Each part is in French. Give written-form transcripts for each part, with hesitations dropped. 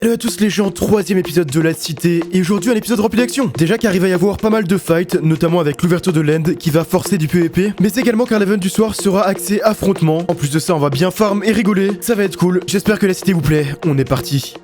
Hello à tous les gens, troisième épisode de la cité, et aujourd'hui un épisode rempli d'action. Déjà car il va y avoir pas mal de fights, notamment avec l'ouverture de l'end qui va forcer du PVP, mais également car l'event du soir sera axé affrontement. En plus de ça on va bien farm et rigoler, ça va être cool, j'espère que la cité vous plaît, on est parti.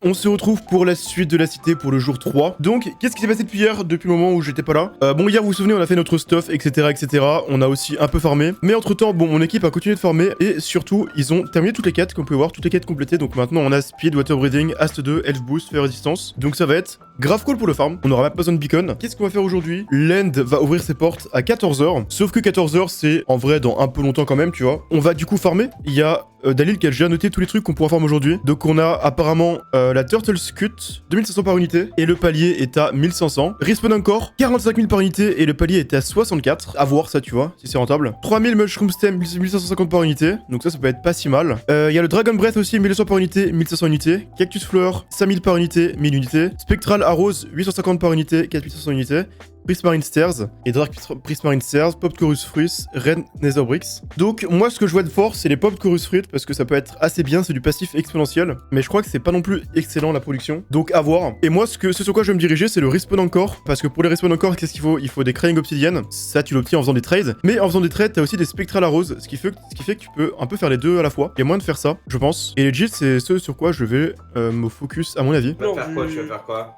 On se retrouve pour la suite de la cité pour le jour 3. Donc, qu'est-ce qui s'est passé depuis hier, depuis le moment où j'étais pas là? Bon, hier, vous vous souvenez, on a fait notre stuff, etc., etc. On a aussi un peu farmé. Mais entre-temps, bon, mon équipe a continué de farmer. Et surtout, ils ont terminé toutes les quêtes, comme vous pouvez voir, toutes les quêtes complétées. Donc maintenant, on a Speed, Water Breathing, Ast 2, Health Boost, Fire Resistance. Donc ça va être grave cool pour le farm. On aura même pas besoin de beacon. Qu'est-ce qu'on va faire aujourd'hui? L'end va ouvrir ses portes à 14h. Sauf que 14h, c'est en vrai dans un peu longtemps quand même, tu vois. On va du coup farmer. Il y a Dalil qui a déjà noté tous les trucs qu'on pourra farmer aujourd'hui. Donc on a apparemment la Turtle Scut, 2500 par unité, et le palier est à 1500. Respawn encore, 45 000 par unité, et le palier est à 64. À voir ça, tu vois, si c'est rentable. 3000 Mushroom Stem, 1550 par unité, donc ça peut être pas si mal. Il y a le Dragon Breath aussi, 1200 par unité, 1500 unités. Cactus Flower, 5000 par unité, 1000 unités. Spectral Arrows, 850 par unité, 4500 unités. Prismarine Stairs et Dark Prismarine Stairs, Popped Chorus Fruits, Red Nether Bricks. Donc moi ce que je vois de fort c'est les Popped Chorus Fruits parce que ça peut être assez bien, c'est du passif exponentiel, mais je crois que c'est pas non plus excellent la production, donc à voir. Et moi ce sur quoi je vais me diriger c'est le respawn encore, parce que pour les respawn encore qu'est-ce qu'il faut? Il faut des Crying Obsidian, ça tu l'obtiens en faisant des trades, mais en faisant des trades t'as aussi des Spectral Arrows, ce qui fait que tu peux un peu faire les deux à la fois. Il y a moyen de faire ça, je pense. Et legit c'est ce sur quoi je vais me focus à mon avis. Tu vas faire quoi? Tu vas faire quoi?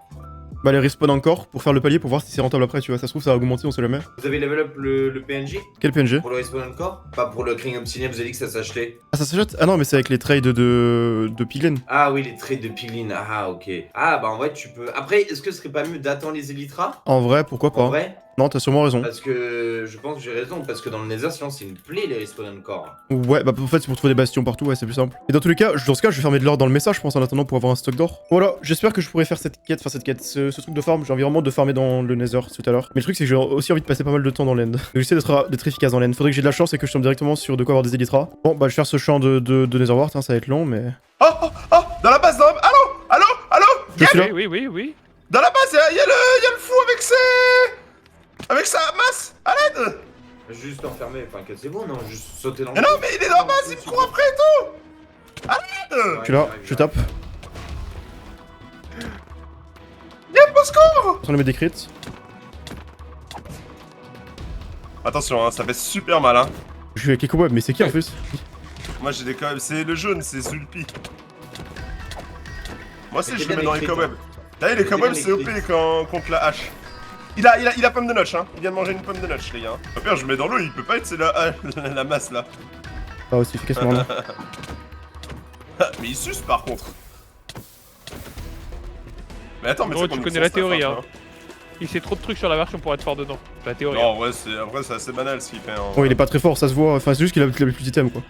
Bah les respawn encore pour faire le palier pour voir si c'est rentable après, tu vois, ça se trouve ça va augmenter, on sait jamais. Vous avez level up le PNJ? Quel PNG? Pour le respawn encore? Pas pour le Crying Obsidian, vous avez dit que ça s'achetait. Ah ça s'achète? Ah non mais c'est avec les trades de Piglin. Ah oui, les trades de Piglin, ah ok. Ah bah en vrai tu peux... Après, est-ce que ce serait pas mieux d'attendre les Elytras? En vrai, pourquoi pas? En vrai? Non, t'as sûrement raison. Parce que je pense que j'ai raison, parce que dans le Nether, sinon c'est une plaie les respawn encore. Ouais, bah en fait c'est pour trouver des bastions partout, ouais c'est plus simple. Et dans tous les cas, dans ce cas je vais fermer de l'or dans le message je pense en attendant pour avoir un stock d'or. Voilà, j'espère que je pourrai faire cette quête, ce truc de farm, j'ai envie vraiment de farmer dans le Nether tout à l'heure. Mais le truc c'est que j'ai aussi envie de passer pas mal de temps dans l'end. Donc j'essaie d'être efficace dans l'end. Faudrait que j'ai de la chance et que je tombe directement sur de quoi avoir des Elytras. Bon bah je vais faire ce champ de Netherwart, hein, ça va être long mais... Oh, oh, oh, dans la base, allô Je suis là. Oui. Dans la base, y'a le fou avec sa masse, à l'aide. Juste enfermer, enfin que c'est bon, non? Juste sauter dans le... Mais non, mais il est dans la base, il me court après et tout. À l'aide. Je suis là, je tape. Y'a au secours. On met des crits. Attention, hein, ça fait super mal, hein. Je suis avec les cobwebs, mais c'est qui en plus? Moi j'ai des cobwebs, c'est le jaune, c'est Zulpi. Moi aussi Mais je t'es le mets dans bien les écrit, cobwebs. T'as vu, les Mais cobwebs t'es c'est bien OP écrit. contre la hache. Il a pomme de notch, hein. Il vient de manger une pomme de notch, les gars. Au pire, je le mets dans l'eau, il peut pas être c'est la masse là. Pas aussi efficacement là. Mais il suce par contre. Mais attends, mais Gros, c'est tu qu'on connais nous la fonce théorie, fin, hein. Il sait trop de trucs sur la version pour être fort dedans. La théorie. Non, ouais, après c'est assez banal ce qu'il fait. Hein. Bon il est pas très fort, ça se voit, enfin c'est juste qu'il a plus d'items quoi.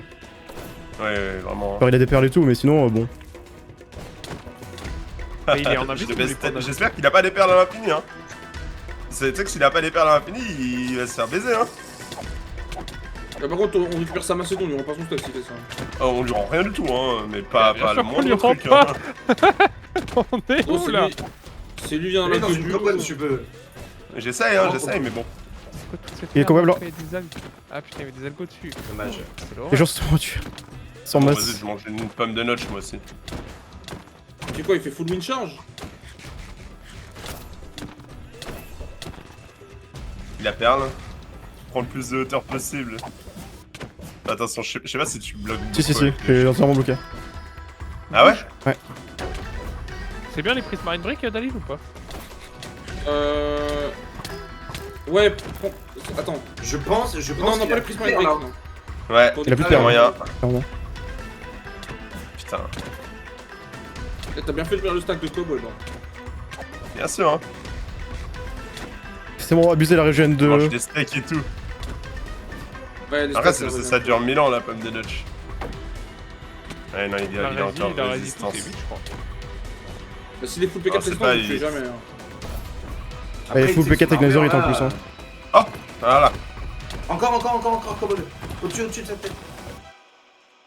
Ouais, vraiment. Alors il a des perles et tout, mais sinon bon... Mais il est en invisible, lui, pour J'espère qu'il a pas des perles à l'infini, hein. Tu sais que s'il a pas des perles à l'infini, il va se faire baiser, hein. Là, par contre, on récupère sa macédoine, on lui rend pas son stuff s'il fait ça. Oh, on lui rend rien du tout, hein. Mais pas Bien le sûr qu'on moindre lui rend truc, pas. hein. On est Non, où là? C'est lui vient Mais là dans une cobweb tu peux. J'essaye, hein, j'essaye, mais bon. Il est quand même là. Ah putain, il y avait des algos dessus. Dommage. C'est Les l'horreur. gens se sont tués. Sans Bon, masse. vas-y, je mange une pomme de notch, moi aussi. C'est quoi, il fait full win charge? Il a perle. Prends le plus de hauteur possible. Attention, je sais pas si tu bloques. Si, beaucoup avec j'ai entièrement bloqué. Ah ouais? C'est bien les Prismarine Brick, Dalil, ou pas? Ouais, attends. Je pense Non, qu'il pas a les plus prismes de avec perles, briques, hein. non. Ouais, Il a plus de y a perles. moyen. Clairement. Putain, T'as bien fait de faire le stack de cobweb, hein. bien sûr, hein. C'est bon, abuser la régène Je mange de... des steaks et tout. Ouais, les Après, stacks, ça dure 1000 ans la pomme de notch. Ouais, non, il a encore Il de a résistance. résisté vite, je crois. Bah, s'il est full Ah, P4 c'est respawn, pas- on le fait jamais, hein. Allez, full P4 avec Nether, il est en plus, hein. Oh, voilà. Encore cobweb. Au-dessus de sa tête.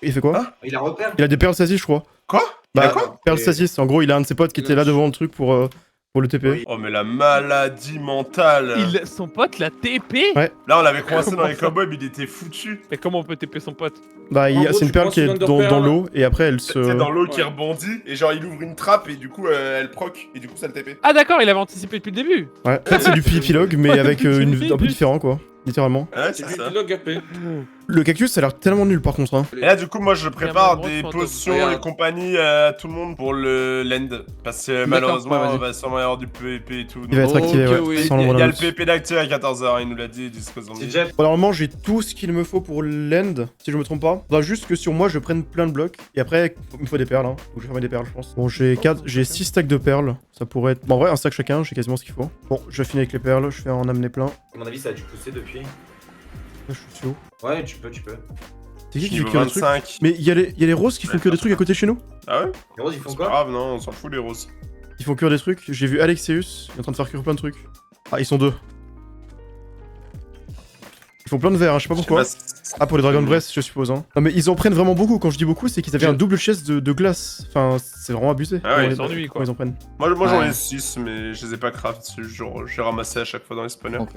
Il fait quoi? Hein? Il a repère. Il a des perles stasis je crois. Quoi? Il a Bah, quoi? perles stasis, en gros il a un de ses potes qui était là devant le truc pour Pour le TP. Oui. Oh, mais la maladie mentale. Son pote l'a TP. Ouais. Là, on l'avait coincé dans les Comment ça cobwebs, il était foutu. Mais comment on peut TP son pote? Bah, En gros, c'est une tu perle prends qui est Cylinder dans Pearl. l'eau et après elle C'est se. dans l'eau qui Ouais. rebondit et genre il ouvre une trappe et du coup elle proc et du coup ça le TP. Ah d'accord, il avait anticipé depuis le début. Ouais. En fait, c'est du épilogue, mais avec C'est un peu du- différent quoi. Littéralement. Ouais, C'est c'est du ça. log AP. Le cactus, ça a l'air tellement nul par contre. Hein. Et là, du coup, moi je prépare Vraiment, des fantôme. potions Regarde. et compagnie à tout le monde pour le land. Parce que malheureusement, ouais, vas-y. on va sûrement y avoir du PvP et tout. Il va être Ok, activé, ouais. oui. Sans Il y l'ombre a d'un le doute. PvP d'activer à 14h, il nous l'a dit jusqu'aux zombies. C'est Jeff. Bon, normalement, j'ai tout ce qu'il me faut pour l'end, si je me trompe pas. Faudra juste que sur moi, je prenne plein de blocs. Et après, il me faut des perles. Hein. Faut que je ferme des perles, je pense. Bon, j'ai 6 stacks de perles. Ça pourrait être. Bon, en vrai, un stack chacun, j'ai quasiment ce qu'il faut. Bon, je vais finir avec les perles. Je vais en amener plein. À mon avis, ça a dû pousser depuis. Là, je suis haut. Ouais, tu peux. C'est qui qui fait Niveau cuire des trucs? 25. Mais il y a les roses qui font cuire des trucs à côté de chez nous. Ah ouais? Les roses, ils font C'est pas quoi? grave, non, on s'en fout les roses. Ils font cuire des trucs. J'ai vu Alexeus, il est en train de faire cuire plein de trucs. Ah, ils sont deux. Ils font plein de verres, hein, je sais pas pourquoi. Je sais pas, Ah, pour les Dragon Breath, je suppose. Hein. Non, mais ils en prennent vraiment beaucoup. Quand je dis beaucoup, c'est qu'ils avaient un double chest de glace. Enfin, c'est vraiment abusé. Ah ouais, Comment ils les- s'ennuient, quoi. comment ils en prennent. Moi j'en ai Ouais. 6, mais je les ai pas craft. Genre, j'ai ramassé à chaque fois dans les spawners. Ok.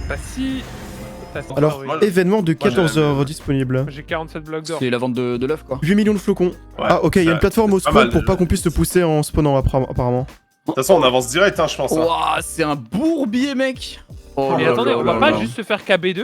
Bah si. Alors, oui. moi, événement de moi, j'ai la 14h même. disponible. J'ai 47 blocs d'or. C'est la vente de l'œuf quoi. 8 millions de flocons. Ouais, Ah, ok, il y a une plateforme au c'est pas spawn mal, pour déjà. pas qu'on puisse te pousser en spawnant apparemment. De toute façon, on avance direct, hein, je pense. hein. Ouah, c'est un bourbier mec. Oh Mais là attendez, là on va là pas là. juste se faire KB2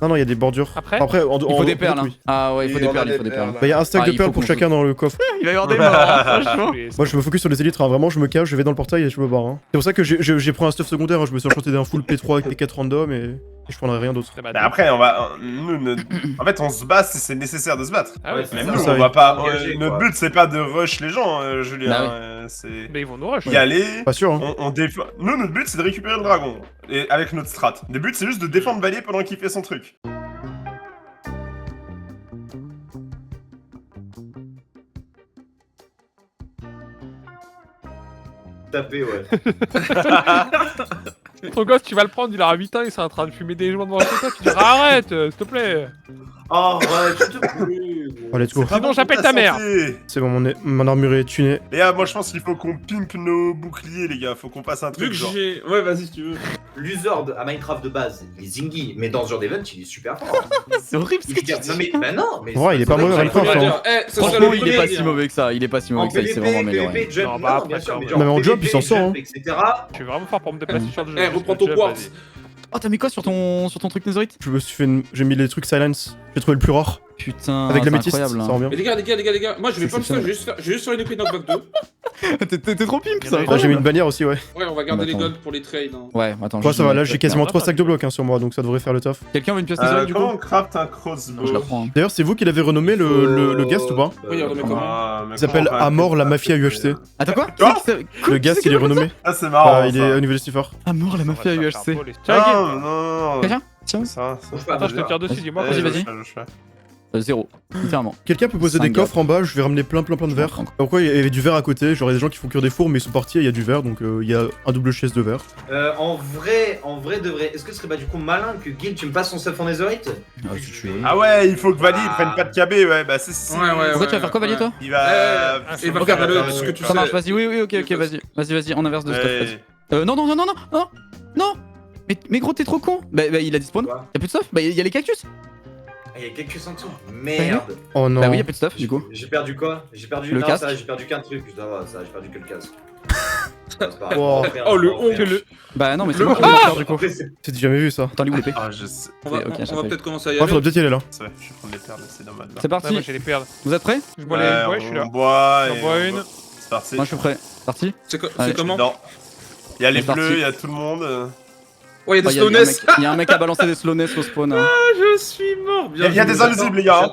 Non, non, il y a des bordures. après? Après, Il faut des perles hein. Ah ouais, il faut Et des on a perles, il des faut des perles. perles. Bah, il y a un stack Ah, de il perles faut pour qu'on chacun dans le coffre. Il va y avoir des morts, hein, franchement. Moi, je me focus sur les élytres, hein. Vraiment, je me cache, je vais dans le portail et je me barre. Hein. C'est pour ça que j'ai pris un stuff secondaire. Hein. Je me suis enchanté d'un full P3 avec des 4 random et je prendrai rien d'autre. C'est ma Mais après, on va. En fait, on se bat si c'est nécessaire de se battre. Ah ouais, Ouais, c'est Mais ça. nous, ça, on oui. va pas. Engagé, Notre quoi. but, c'est pas de rush les gens, Julien. Bah oui. C'est Mais ils vont nous rush. y aller. Pas sûr, hein. On défend. Nous, notre but, c'est de récupérer le dragon. Et avec notre strat. Le but, c'est juste de défendre Valier pendant qu'il fait son truc. Taper, ouais. Ton gosse, tu vas le prendre, il aura 8 ans, il sera en train de fumer des joints devant chez toi, tu diras arrête, s'il te plaît. Oh, ouais, tu te plaît. Oh, let's go. C'est pas Sinon, bon j'appelle pour ta mère. santé. C'est bon, mon armure est tunée. Les gars, moi, je pense qu'il faut qu'on pimpe nos boucliers, les gars. Faut qu'on fasse un Vu truc que genre. j'ai. Ouais, vas-y si tu veux. L'Uzord à Minecraft de base, il est zingy, mais dans ce genre d'event, il est super fort. C'est horrible ce Il que tu garde- non, dis. mais bah non, mais. En vrai, il est pas mauvais, vrai, Minecraft, j'allais hein. dire. Eh, ça serait Franchement, le il est premier pas à si dire. mauvais que ça, il est pas si En mauvais que ça, il s'est vraiment PvP, amélioré. PvP, jump, Non, bah, non, après, bien sûr, quand mais même. genre Non, mais en jump, PvP, il s'en sort, jump, hein. etc. Je suis vraiment fort pour me déplacer sur le jeu. Eh, reprends ton Jump, quartz. vas-y. Oh, t'as mis quoi sur ton truc Netherite? Je me suis fait j'ai mis les trucs silence. J'ai trouvé le plus rare. Putain, Avec c'est l'améthyste, incroyable. ça hein. rend bien. Mais les gars, moi je vais C'est pas le faire, je vais juste faire une épée knockback 2. T'es trop pimp Il y en ça. a Ah, j'ai mis une bannière aussi, ouais. Ouais, on va garder les Attends. golds pour les trades. Hein. Ouais, attends. Moi, je ça va, mets- là, j'ai quasiment Non, 3 pas stacks du de blocs hein, sur moi, donc ça devrait faire le taf. Quelqu'un veut une pièce Netherite du coup? Comment on craft un crossbow? Je la prends. hein. D'ailleurs, c'est vous qui l'avez renommé le Ghast ou pas? Oui, on le met comment Ah, mais Il s'appelle comment on va Amor, la faire mafia ça UHC. Attends quoi? Quoi Le Ghast, il est renommé. Ah, c'est marrant. Il est au niveau des sniffers. Ah, mort la mafia On va se UHC. faire voler. Tiens, Non, Guy. non. Quelqu'un? Tiens. Ça. Attends, je te tire dessus, dis-moi. Vas-y, vas-y. Je fais. Zéro. Littéralement. Quelqu'un peut poser Cinq des gars. coffres en bas, je vais ramener plein de verres. Pourquoi il y avait du verre à côté? Genre, il y a des gens qui font cuire des fours, mais ils sont partis et il y a du verre, donc il y a un double chaise de verre. En vrai de vrai, est-ce que ce serait pas du coup malin que Guild, tu me passes son stuff en Netherite? Ah, si tu veux. Ah ouais, il faut que Vali il prenne pas de KB, ouais, bah c'est. Ouais, ouais, Pourquoi tu vas faire quoi, Valier, toi? Il va. Et va Ok, faire bah, le ce que tu Ça marche, sais. vas-y, oui, ok, vas-y, on inverse de stuff. Ouais. vas-y. Non mais gros, t'es trop con. Bah, il a dispawn. Quoi Y'a plus de stuff? Bah, y a les cactus. Ah, il y a quelques centimes. Merde. Oh non. Bah oui, y'a plus de stuff du coup. J'ai perdu quoi? J'ai perdu Le non, casque. ça, j'ai perdu qu'un truc. Ça va, ça, j'ai perdu que le casque. C'est pas grave, Wow. on va faire, Oh, le on va faire. honte. Bah non, mais c'est Le- moi qui vais le faire du coup. Après, c'est- J'ai jamais vu ça. Attends, lui où l'épée? Ah, je sais. On va Ok, on va j'appelle. peut-être commencer à y Ouais, faudrait aller. peut-être y aller là. C'est vrai, je vais prendre les perles, c'est normal. C'est Ah, moi parti. j'ai les perles. Vous êtes prêts? Je bois les. Ouais, je suis là. On boit. J'en et bois on une. boit. C'est parti. Moi je suis prêt. Parti? C'est Allez. comment? Non. Il y a les C'est parti. bleus, il y a tout le monde. Ouais, il y a des Il slowness. y a un mec à balancer des slowness au spawn. hein. Je suis mort. Il y a des invisibles, les gars.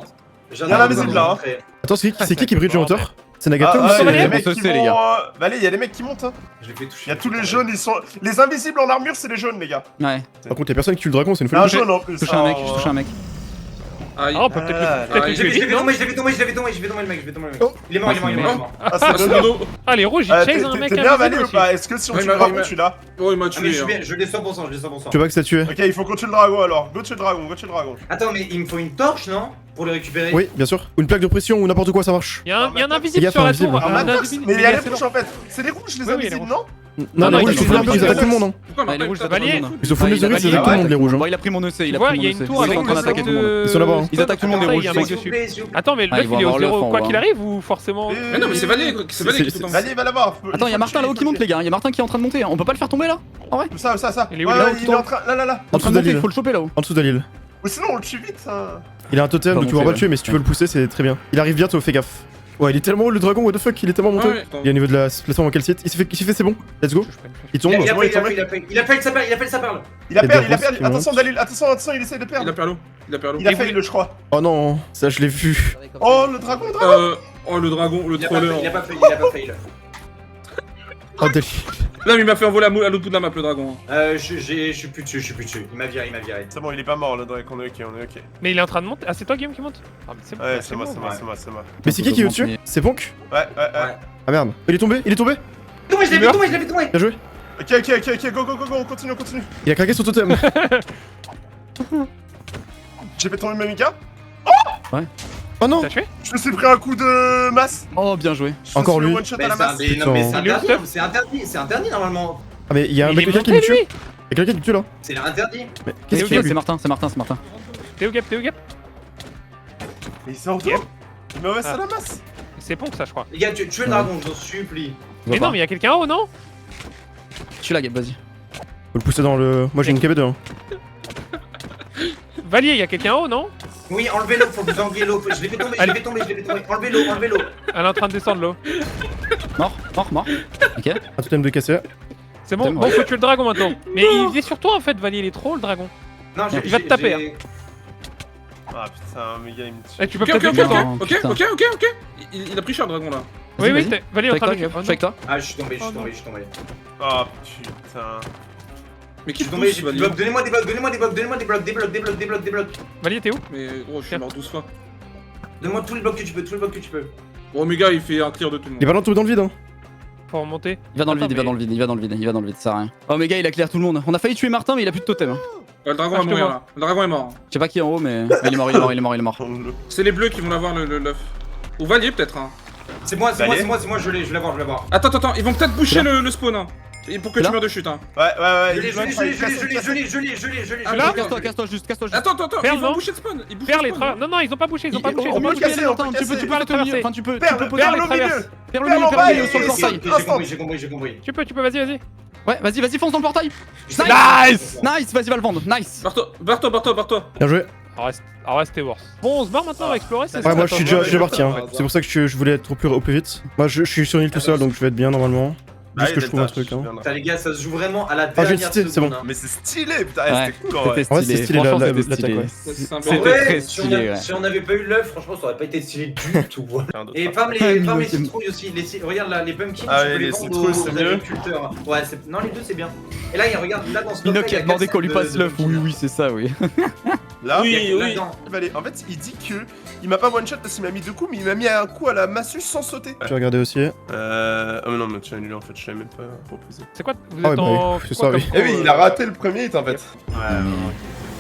J'attends Il y en a invisible, là, hein. Attends, c'est qui bridge en hauteur? C'est Nagato ou Ah, il y a c'est. les mecs On se qui sait, les vont. Allez, il y a les mecs qui montent. Hein. Je l'ai fait toucher. Il y a tous les jaunes, ils sont. Les invisibles en armure, c'est les jaunes, les gars. Ouais. Par contre, y'a personne qui tue le dragon, c'est une Il y a un folie. jaune en plus. Je touche un mec, je touche un mec. Aïe. Ah, on peut peut-être le Je l'ai tuer fait vite, non? tomber, je l'ai fait tomber, je l'ai fait tomber, je l'ai fait tomber le mec, je l'ai fait tomber le mec. Oh. Il est mort, il est mort, il est mort, il est mort. Ah, Ah, c'est c'est dodo. dodo. Ah, les rouges, ils chase un mec T'es bien invisible Valu ou aussi. pas? Est-ce que si on Ouais, tue il le m'a- dragon, tu l'as? Oh, il m'a Ah mais tué. je l'ai 100%, je l'ai 100%. Tu vois que ça tuait. Ok, il faut qu'on tue le dragon alors. Go tue le dragon, go tue le dragon. Attends, mais il me faut une torche, non? Pour le récupérer. Oui, bien sûr. Ou une plaque de pression ou n'importe quoi, ça marche. Il y a un Les invisible gars, sur la invisible. tour. Ah, un Matos, invisible, mais il y a les c'est rouges bon. en fait. C'est les rouges les Oui, oui, les invisibles, rouges. non? Non, non, les il rouges, faut ils attaquent vraiment ils attaquent tout le monde. Hein. Pourquoi Ah, il est rouge, t'as ça attaque tout le Valier. monde. Ils se font Ah, des il a oreilles, ils Valier. attaquent tout le monde, les rouges. hein. Bon, il a pris mon EC, il a Ouais, pris il mon y a une EC. tour Ils avec sont en train d'attaquer tout le monde. Ils sont là-bas, hein. Ils attaquent tout le monde, les Attends, rouges. il y a un ils mec, sont- s'il vous plaît, s'il vous plaît. Attends, mais le Ah, bœuf ils vont il est au avoir l'œuf, 0 on quoi va. qu'il arrive ou forcément. Mais non, mais c'est Valet qui est tout en Allez, va l'avoir. Attends, il y a Martin là-haut qui monte, les gars. Il y a Martin qui est en train de monter. On peut pas le faire tomber là? En vrai? Ça. Il est où, Ouais, là, ouais, où, il tout est en en train. Là. En En dessous train de monter, il d'Alil. faut le choper là-haut. En dessous d'Alil. Ou sinon, on le tue vite. Ça. Il a un totem, Pas donc tu pourras pas monté, le tuer, mais si tu veux le pousser, c'est très bien. Il arrive bientôt, fais gaffe. Ouais, il est tellement haut le dragon, what the fuck, il est tellement monté. Ouais, attends. Il est au niveau de la plateforme en calcite. Il s'est fait, c'est bon. Let's go. Il tombe. Il a Ouais, failli, il a failli sa perle, il a failli sa perle. Il a Il y a perdu, des rousses qui Attention, montent. Dalil, attention, il essaie de Il a perdre. perlo. Il a perlo. Il a failli, je crois. Oh non, ça je l'ai vu. Oh, le dragon. Oh, le dragon, le Il a pas troller. failli, il a pas failli, il a pas failli. Oh Dalil. Là, mais il m'a fait envoler à l'autre bout de la map, le dragon. Je suis plus dessus, Il m'a viré. C'est bon, il est pas mort, le dragon. On est ok. Mais il est en train de monter. Ah, c'est toi, Guillaume, qui monte? Ah, mais c'est bon. Ouais, bah, c'est moi. ouais. Mais c'est qui est au-dessus? C'est Ponk? Ouais. Ah merde. Il est tombé. Je l'ai fait tomber. Bien joué. Ok, go, on continue. Il a craqué son totem. J'ai fait tomber Mamika. Oh non. T'as tué? Je me suis pris un coup de masse. Oh, bien joué. Je Encore suis lui. one shot Mais à la masse. non, mais Putain. c'est interdit normalement. Ah mais il y a un Il est mec quelqu'un qui monté, me tue. lui. Il y a quelqu'un qui me tue là. C'est interdit. Mais qu'est-ce Et qu'il y a C'est lui? Martin, c'est Martin. T'es au gap, t'es au gap. Mais il sort d'où? Il me reste à la masse. C'est Ponk, ça, je crois. Les gars, tuez le dragon, je vous en supplie. Mais non, mais il y a quelqu'un en haut, non? Je suis là, Gab, vas-y. Faut le pousser dans le. Moi j'ai une KB2. Hein. Valier, il y a quelqu'un en haut, non? Oui, enlevez-le, faut que vous enleviez l'eau. Je l'ai fait tomber. Enlevez-le. Elle est en train de descendre l'eau. Mort. Ok. Un totem de cassé. C'est bon, Tellement. bon, faut tuer le dragon maintenant. Mais il est sur toi en fait, Valier, il est trop le dragon. Non, Il va te taper, hein. Ah putain, méga, il me tue. Eh, tu peux Ok, peut-être ok, le ok, tuer, Non, ok, putain. ok. Il a pris cher, le dragon là. Oui, oui, Vas-y. Valier est en train de le Je suis avec toi. Ah, je suis tombé. Oh putain. Mais Je qui suis tombé, pousse, j'ai Valet? plus de blocs. Donnez-moi des blocs. Valier, t'es où? Mais gros, je suis mort 12 fois. Donne-moi tous les blocs que tu peux. Bon, mes gars, il fait un clear de tout le Il est monde. pas dans le vide. Hein. Faut remonter. Il va dans le vide, Attends, il va dans le vide, ça sert à rien. Oh, mais gars, il a clair tout le monde. On a failli tuer Martin, mais il a plus de totem. Hein. Ouais, le dragon Ah, va je te mourir vois. là. Le dragon est mort. Je sais pas qui est en haut, mais il est mort. C'est les bleus qui vont l'avoir, l'œuf. Ou Valier peut-être. Hein. C'est moi, je vais l'avoir. Attends, ils vont peut-être boucher le spawn. Hein. Et pour que C'est tu là meurs de chute. Hein. Ouais. Je l'ai. Ah, là casse-toi juste. Attends, Perle, ils vont non boucher le spawn. Ils bouchent Perds le les spawn. tra... Non, ils ont pas bouché, On peut Tu peux casser, on peut tu casser. peux traverser. Enfin, tu peux Perle poser au les milieu. traverses. Perle au Perle milieu, en bas perle au milieu, et sur le sur- portail. J'ai compris. Tu peux, vas-y. Ouais, vas-y, fonce dans le portail. Nice. Nice, vas-y, va le vendre. Nice. Barre-toi. Bien joué. Ah ouais, c'était worse. Bon, on se barre maintenant, on va explorer, c'est Ouais, ça? moi je suis déjà parti. Hein. Ouais. C'est pour ça que je voulais être au plus vite. Moi je suis sur une île tout seul donc je vais être bien normalement. Juste que je trouve un truc. Hein. Putain, les gars, ça se joue vraiment à la Ah, j'ai dernière cité, c'est bon. seconde, hein. Mais c'est stylé, putain, Ouais, c'était cool en vrai. c'était Ouais, c'est stylé, Franchement, l'attaque, c'était stylé. ouais. C'est un En C'était peu. vrai, très si stylé, ouais. si on avait pas eu l'œuf, franchement, ça aurait pas été stylé du tout. Et Ouais, femme Ouais, les c'est- citrouilles aussi. Regarde là, les pumpkins, Ah tu ouais, peux les les vendre citrouilles, c'est aux mieux. agriculteurs. Ouais, non, les deux c'est bien. Et là, regarde, là dans ce Mino coffret, qui a il y demandé 4 qu'on lui sacs passe de l'œuf. pumpkins. Oui, c'est ça, oui. Là, Oui, Il y a que oui. là-dedans. en fait, il dit que il m'a pas one shot parce qu'il m'a mis 2 coups, mais il m'a mis un coup à la massue sans sauter. Je vais regarder aussi. Oh non, mais tu as annulé en fait, je savais même pas proposé. C'est quoi? Vous Ah ouais, êtes bah en. oui, c'est quoi ça, comme oui. Eh oui, pro, il a raté le premier hit en fait.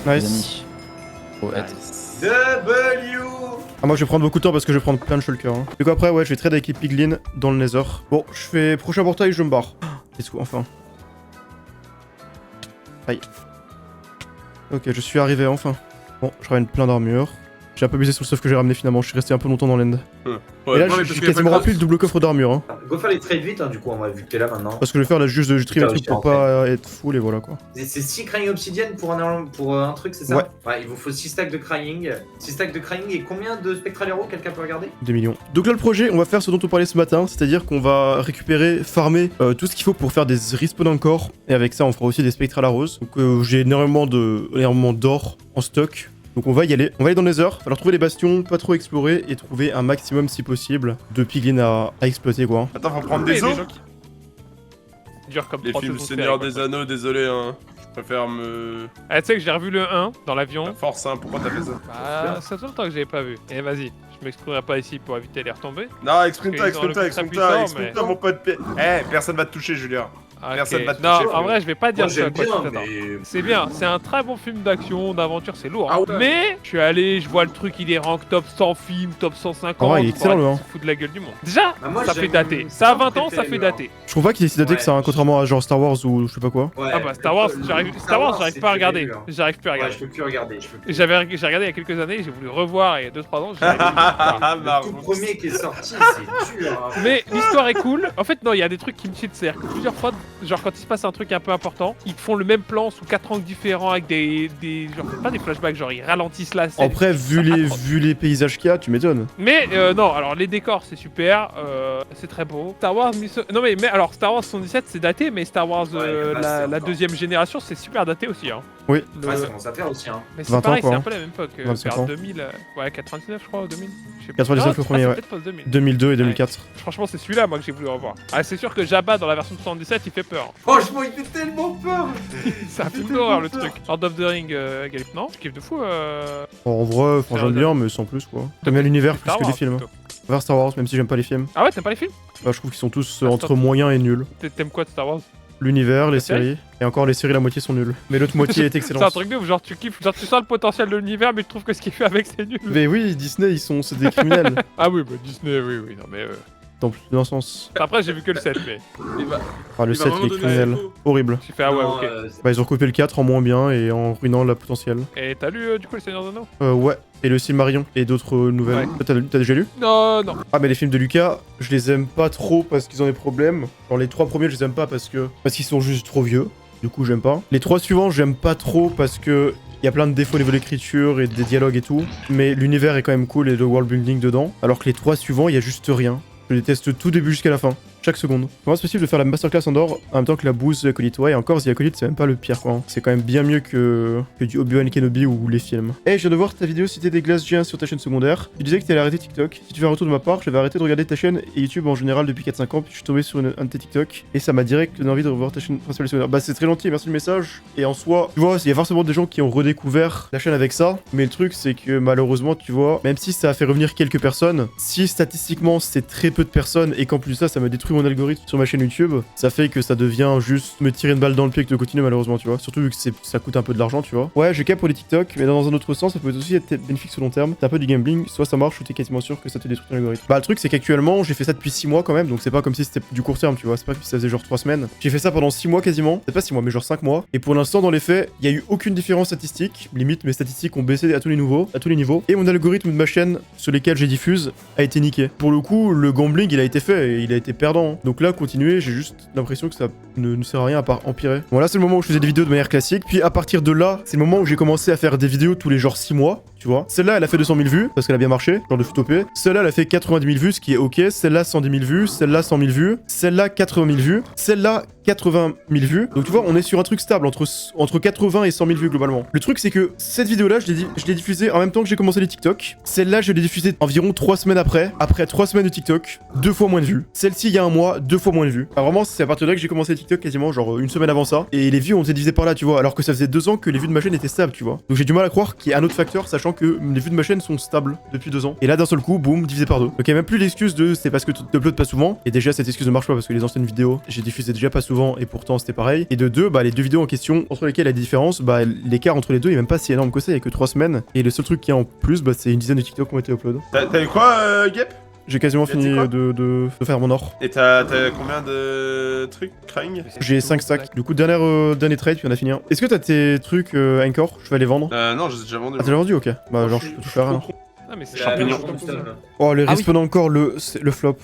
Les Nice. amis. Faut être. W. Ah, moi je vais prendre beaucoup de temps parce que je vais prendre plein de shulkers. Hein. Du coup après ouais je vais trade avec les piglins dans le nether. Bon je fais prochain portail je me barre. Les sous enfin. Aïe. Ok je suis arrivé enfin. Bon je ramène plein d'armure. J'ai un peu misé sur le stuff que j'ai ramené finalement, je suis resté un peu longtemps dans l'end. Et là non, mais j'ai parce qu'il y a quasiment pas de rempli le double coffre d'armure hein. Go faire les trades vite, hein, du coup, on va vu que t'es là maintenant. Parce que je vais faire là juste de trim les Putain, trucs pour aussi, en pas être full et voilà quoi. C'est 6 crying obsidienne pour un truc, c'est ça? Ouais. Il vous faut 6 stacks de crying. 6 stacks de crying et combien de spectral arrows? Quelqu'un peut regarder? Des millions. Donc là le projet on va faire ce dont on parlait ce matin, c'est-à-dire qu'on va récupérer, farmer tout ce qu'il faut pour faire des respawn encore. Et avec ça on fera aussi des spectral arrows. Donc j'ai énormément d'or en stock. Donc on va y aller. On va aller dans le nether, falloir trouver les bastions, pas trop explorer et trouver un maximum si possible de piglins à exploiter quoi. Attends, faut prendre Il y des a os. gens qui- Dur comme Les 3 films saisons de Seigneur série, des quoi. Anneaux, désolé, hein. Je préfère me. Ah, tu sais que j'ai revu le 1 dans l'avion. La force, hein, pourquoi t'as fait ça? Bah, ça fait longtemps que j'avais pas vu. Et vas-y, je m'exprimerai pas ici pour éviter les retombées. Non, exprime-toi, Parce qu'ils ont le exprime-toi, puissant, mais- mon pote. Personne va te toucher, Julien. Ok. Personne va te Non, toucher, en frérot. vrai, je vais pas dire Moi, ça, j'aime quoi. bien, tout à l'heure. mais... C'est bien, c'est un très bon film d'action, d'aventure, c'est lourd. Ah Hein. ouais. Mais je suis allé, je vois le truc, il est rank top 100 films, top 150. Ah ouais, il est excellent, le on un. se fout de la gueule du monde. Déjà, Ah, moi, ça fait j'aime- dater. Ça a 20 ans, ça préféré fait le un. dater. Je trouve pas qu'il est si daté que ça, hein, Ouais, contrairement à genre Star Wars ou je sais pas quoi. Ouais, Ah bah Star Wars, le- j'arrive le j'arrive pas à c'est regarder. terrible, hein. J'arrive plus à Ouais, regarder. je peux plus regarder. Je peux plus. J'ai regardé il y a quelques années, j'ai voulu revoir il y a 2-3 ans. Ah, Le tout premier qui est sorti, c'est dur. Hein. Mais l'histoire est cool. En fait, non, il y a des trucs qui me cheatent. C'est-à-dire que plusieurs fois, genre quand il se passe un truc un peu important, ils te font le même plan sous 4 angles différents avec des genre pas des flashbacks, genre ils ralentissent la scène. Après, vu les paysages qu'il y a, tu m'étonnes. Mais non, alors les décors c'est super, c'est très beau. Star Wars, non mais alors Star Wars 77 c'est daté, mais Star Wars Ouais, le reste, c'est la encore. deuxième génération c'est super daté aussi. Hein. Oui. Le- Ouais, ça commence à faire aussi. Hein. Mais c'est 20 ans, pareil, quoi, c'est hein. un peu la même époque. 25 Vers ans. 2000, ouais 99 je crois, ou 2000. Je sais pas. 99 Non, le premier, c'est ouais. peut-être post 2000. 2002 et 2004. Franchement c'est celui-là moi que j'ai voulu revoir. Ah c'est sûr que Jabba dans la version de 77 il fait peur. Franchement, il fait tellement peur. C'est un film d'horreur le truc. Lord of the Ring, Galip, non je kiffe de fou. En vrai, franchement, j'aime bien, mais sans plus quoi. T'aimes bien l'univers plus Star que les Wars, films. plutôt. Vers Star Wars, même si j'aime pas les films. Ah ouais t'aimes pas les films? Bah, je trouve qu'ils sont tous Ah, entre stop. moyens et nuls. T'aimes quoi de Star Wars? L'univers, les La série séries. Et encore, les séries, la moitié sont nulles. Mais l'autre moitié est C'est un excellente. truc de ouf, genre tu kiffes, genre tu sens le potentiel de l'univers mais tu trouves que ce qu'il fait avec c'est nul. Mais oui, Disney, c'est des criminels. Ah oui, bah Disney, oui, non mais... Dans plus d'un sens. Après j'ai vu que le 7 mais... Il va, Ah, le il va 7, vraiment il est donner criminel. l'info. Horrible. J'ai fait ah ouais, Non, ok. Bah, ils ont coupé le 4 en moins bien et en ruinant le potentiel. Et t'as lu du coup le Seigneur des Anneaux? Ouais. Et le Silmarillion et d'autres nouvelles. Ouais. T'as déjà lu? Non, non. Ah, mais les films de Lucas, je les aime pas trop parce qu'ils ont des problèmes. Genre, les 3 premiers, je les aime pas parce qu'ils sont juste trop vieux. Du coup, j'aime pas. Les 3 suivants, j'aime pas trop parce que il y a plein de défauts au niveau de l'écriture et des dialogues et tout. Mais l'univers est quand même cool et le world building dedans. Alors que les 3 suivants, il y a juste rien. Je déteste tout début jusqu'à la fin. Chaque seconde. Comment c'est possible de faire la masterclass Andorre en même temps que la bouse The Acolyte? Ouais, et encore, The Acolyte, c'est même pas le pire, quoi. C'est quand même bien mieux que du Obi-Wan Kenobi ou les films. Hey, je viens de voir ta vidéo citer des glaces géants sur ta chaîne secondaire. Tu disais que t'allais arrêter TikTok. Si tu fais un retour de ma part, j'avais arrêté de regarder ta chaîne et YouTube en général depuis 4-5 ans, puis je suis tombé sur un de tes TikTok et ça m'a direct donné envie de revoir ta chaîne principale secondaire. Bah, c'est très gentil, merci du message. Et en soi, tu vois, il y a forcément des gens qui ont redécouvert la chaîne avec ça, mais le truc, c'est que malheureusement, tu vois, même si ça a fait revenir quelques personnes, si statistiquement c'est très peu de personnes et qu'en plus de ça, ça me détruit mon algorithme sur ma chaîne YouTube, ça fait que ça devient juste me tirer une balle dans le pied que de continuer malheureusement, tu vois. Surtout vu que ça coûte un peu de l'argent, tu vois. Ouais, j'ai cap pour les TikTok, mais dans un autre sens, ça peut aussi être bénéfique sur long terme. T'as un peu du gambling, soit ça marche ou t'es quasiment sûr que ça te détruit ton algorithme. Bah, le truc, c'est qu'actuellement, j'ai fait ça depuis 6 mois quand même, donc c'est pas comme si c'était du court terme, tu vois. C'est pas comme si ça faisait genre 3 semaines. J'ai fait ça pendant 6 mois quasiment. C'est pas 6 mois, mais genre 5 mois. Et pour l'instant, dans les faits, il y a eu aucune différence statistique. Limite, mes statistiques ont baissé à tous les niveaux. Et mon algorithme de ma chaîne sur lesquels j'ai diffuse a été niqué. Pour le coup, le gambling, il a été fait et il a été perdant. Donc là, continuer, j'ai juste l'impression que ça ne sert à rien à part empirer. Bon, là, c'est le moment où je faisais des vidéos de manière classique. Puis à partir de là, c'est le moment où j'ai commencé à faire des vidéos tous les genre 6 mois. Tu vois, celle-là elle a fait 200 000 vues parce qu'elle a bien marché, genre de futopé. Celle-là elle a fait 90 000 vues, ce qui est ok. Celle-là 110 000 vues, celle-là 100 000 vues, celle-là 80 000 vues, celle-là 80 000 vues. Donc tu vois, on est sur un truc stable entre 80 et 100 000 vues globalement. Le truc c'est que cette vidéo-là, je l'ai diffusée en même temps que j'ai commencé les TikTok. Celle-là, je l'ai diffusée environ 3 semaines après. Après 3 semaines de TikTok, 2 fois moins de vues. Celle-ci, il y a un mois, 2 fois moins de vues. Alors vraiment, c'est à partir de là que j'ai commencé les TikTok quasiment genre une semaine avant ça. Et les vues ont été divisées par là, tu vois. Alors que ça faisait 2 ans que les vues de ma chaîne étaient stables, tu vois. Donc j'ai du mal à croire qu'il y a un autre facteur, sachant que les vues de ma chaîne sont stables depuis 2 ans. Et là, d'un seul coup, boum, divisé par 2. Donc il y a même plus l'excuse de c'est parce que tu uploades pas souvent. Et déjà, cette excuse ne marche pas parce que les anciennes vidéos, j'ai diffusé déjà pas souvent et pourtant c'était pareil. Et de 2, bah les 2 vidéos en question, entre lesquelles il y a des différences, bah l'écart entre les deux est même pas si énorme que ça, il y a que 3 semaines. Et le seul truc qu'il y a en plus, bah c'est une dizaine de TikTok qui ont été upload. T'as eu quoi, Gep? J'ai quasiment Tu fini sais quoi de faire mon or. Et t'as combien de trucs, Krang? J'ai 5 stacks. Du coup, dernier trade, puis on a fini un. Est-ce que t'as tes trucs Anchor? Je vais les vendre. Non, je les ai déjà vendus. Ah, t'as déjà vendu? Ok. Bah, genre, je peux tout faire alors. Ah mais c'est Champignons. Oh, les Ah oui. respawn encore, le flop.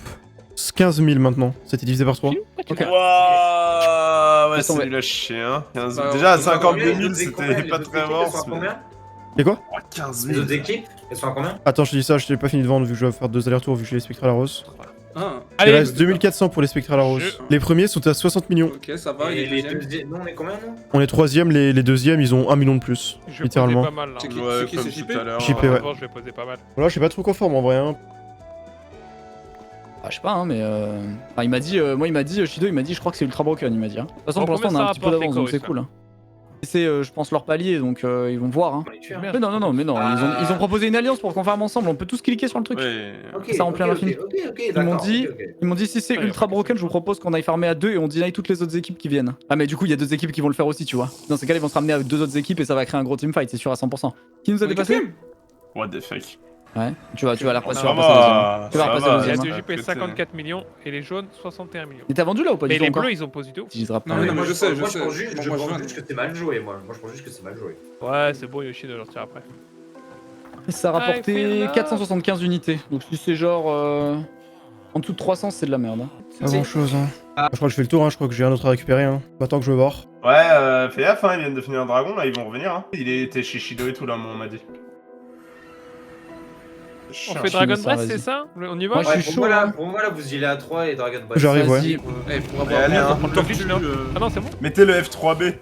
15 000 maintenant. C'était divisé par 3. Ok. Wouah, ouais, Attends, c'est ouais. nul à chier, hein. 15 Bah, Déjà, à on va 52 Les 000, autres c'était équipes, pas les très autres mort. équipes, elles sont à combien? Et quoi? 15 Les 000. autres équipes, elles sont à combien? Attends, je te dis ça, je t'ai pas fini de vendre vu que je vais faire 2 allers-retours vu que j'ai les spectres à la rose. Ah, Il Allez, reste 2400 pour les spectres à la rose. Je- Les premiers sont à 60 millions. ok, ça va, il Et est les deuxième. deuxièmes, nous on est combien nous? On est 3ème, les deuxièmes, ils ont 1 million de plus. je vais littéralement. poser pas mal là. C'est qui, Ouais, c'est qui, comme c'est tout JP? à l'heure. JP, ouais. Avant, je vais poser pas mal. Voilà, je sais pas trop conforme en vrai. Hein. Ah, je sais pas, hein, mais enfin, il m'a dit, Shido, il m'a dit, je crois que c'est ultra broken, il m'a dit. Hein. De toute façon, Bon, pour l'instant, on combien a ça un petit peu rapporte, d'avance, les donc c'est Chorus, cool. Hein. C'est, je pense, leur palier, donc ils vont voir. Hein. On les tue, hein. Mais non, ils ont proposé une alliance pour qu'on ferme ensemble, on peut tous cliquer sur le truc. Ouais. Ok, Ça remplit à l'infini. Ils m'ont dit, si c'est Ouais, ultra ok, broken, c'est je vous propose qu'on aille farmer à 2 et on deny toutes les autres équipes qui viennent. Ah, mais du coup, il y a 2 équipes qui vont le faire aussi, tu vois. Dans ces cas-là, ils vont se ramener avec 2 autres équipes et ça va créer un gros teamfight, c'est sûr à 100%. Qui nous a On est dépassé? quatrième. What the fuck. Ouais, tu vas la repasser. Ça Tu vas repasser va, Tu vas ça repasser va, deuxième, La hein. DG paye Peut-être, 54 millions et les jaunes 61 millions. Et t'as vendu là ou pas Mais du tout les encore bleus, ils ont posé tout. Si je te rappelle. Non, mais moi, je sais, moi, je sais. pense juste, je Moi, pense je juste que c'est mal joué, moi. Moi, je pense juste que c'est mal joué. Ouais, c'est bon, Yoshi de leur tirer après. Ça a rapporté feel love. 475 unités. Donc si c'est genre en dessous de 300, c'est de la merde. Hein. Pas grand chose, hein. Je crois que je fais le tour, hein. Je crois que j'ai un autre à récupérer, hein. Maintenant que je me barre. Ouais, fais gaffe, hein, ils viennent de finir un dragon, là, ils vont revenir. Hein. Il était chez Shido et tout, là, on m'a dit. On Chiant. fait Dragon ça, Breath, vas-y. c'est ça? On y va? Moi, je Ouais, suis pour chaud, moi, là, hein. pour moi, là, vous y allez à 3 et Dragon Ball. J'arrive, ouais. Vas-y. Pour Allez, avoir allez, hein. un tortue, Ah non, c'est bon. Mettez le F3B.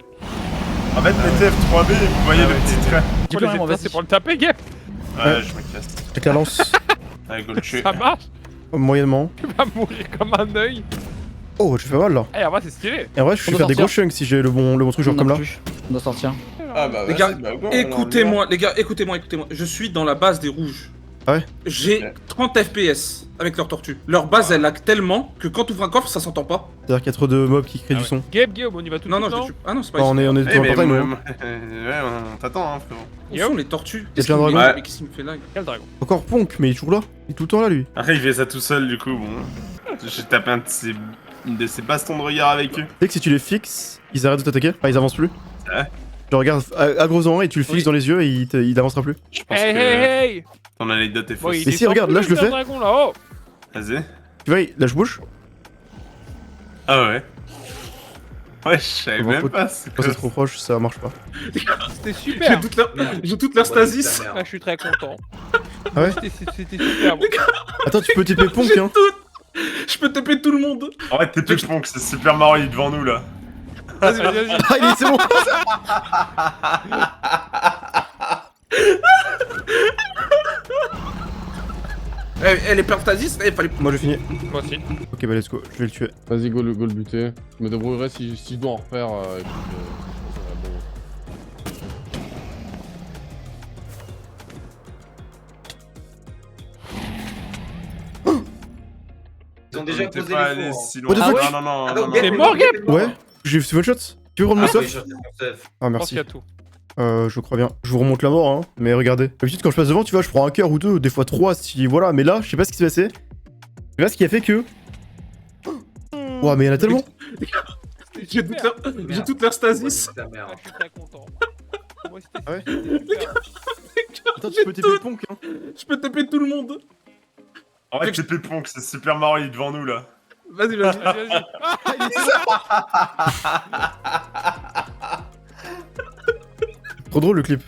En fait, mettez F3B et vous voyez le petit trait. Tu Pour peux les vraiment, éteindre, vas-y. c'est pour le taper, Gap. Ouais, je me casse. Avec la lance, Allez, go le tuer. Ça marche. moyennement. Tu vas mourir comme un œil. Oh, je fais mal là. Eh, en vrai, c'est stylé. Et en vrai, je peux On faire doit des gros sortir. chunks si j'ai le bon truc, genre On comme a là. plus. On doit sortir. Ah bah, Les vas-y, gars, bah, go, alors, on y va. écoutez-moi, les gars, écoutez-moi. Je suis dans la base des rouges. Ah ouais? J'ai 30 FPS avec leur tortue. Leur base, elle lag tellement que quand tu ouvres un coffre, ça s'entend pas. C'est-à-dire qu'il y a trop de mobs qui créent Ah du ouais. son. Gabe, Guillaume, on y va tout de Non, non, suite, je te tue. Ah non, c'est pas Bah, on est ici. dans Eh, la mais portail, nous. hein. ouais, on t'attend, hein, frérot. Où sont les tortues y a Qu'est-ce déjà un qui me- dragon. Mais qu'est-ce qui me fait lag Quel dragon? Encore Ponk, mais il est toujours là. Il est tout le temps là, lui. Après, il fait ça tout seul, du coup, bon. J'ai tapé une de ses bastons de regard avec eux. Tu sais que si tu les fixes, ils arrêtent de t'attaquer. Enfin, ils avancent plus. Ouais. Tu regardes à gros en et tu le fixes Oui. dans les yeux et il avancera plus. Je pense Hey, que hey, hey! ton anecdote est Bon, fausse. il Mais si, descend regarde, plus, là, je le le fais. dragon, là, oh! Vas-y. Tu vois, là, je bouge. Ah ouais. Ouais, je savais Bon, même faut- pas. C'est Quand quoi c'est trop proche, ça marche pas. C'était J'ai super! toute leur stasis. Ah, je suis très content. Ah ouais? C'était super bon. Attends, tu peux TP Ponk, hein. Je peux taper tout le monde. En fait, t'es Ponk, c'est super marrant, il est devant nous là. Vas-y, Vas-y, vas-y. vas-y. Ah, il est, c'est bon. Elle est plein de stasis. Il fallait. Moi, je finis. Moi aussi. Ok, bah, let's go. Je vais le tuer. Vas-y, go le buter. Je me débrouillerai si je dois en refaire. Et puis, ça va, bon. Ils ont déjà On était posé pas les allé faux. si What the loin. fuck? Non, non, non. Ah, non, donc, non. Gabe T'es est mort, Gabe est mort. Ouais, j'ai fait one shot. Tu veux rendre Ah, mon mais stuff? je sais mon stuff. Ah, Je pense merci. qu'il y a tout. Je crois bien. Je vous remonte la mort, hein. Mais regardez. D'habitude, quand je passe devant, tu vois, je prends un cœur ou deux, des fois trois, si voilà. Mais là, je sais pas ce qui s'est passé. Je sais pas ce qui a fait que. Ouah, mais il y en a tellement. C'était J'ai super. toute leur Ouais, stasis. c'est ta mère. Ah, je suis très content. Moi, c'était Ah ouais? super. Attends, tu peux TP Ponk, hein. Je peux taper tout le monde. En vrai, t'es Ponk, c'est super marrant, il est devant nous là. Vas-y, vas-y. Vas-y, vas-y. Trop drôle le clip.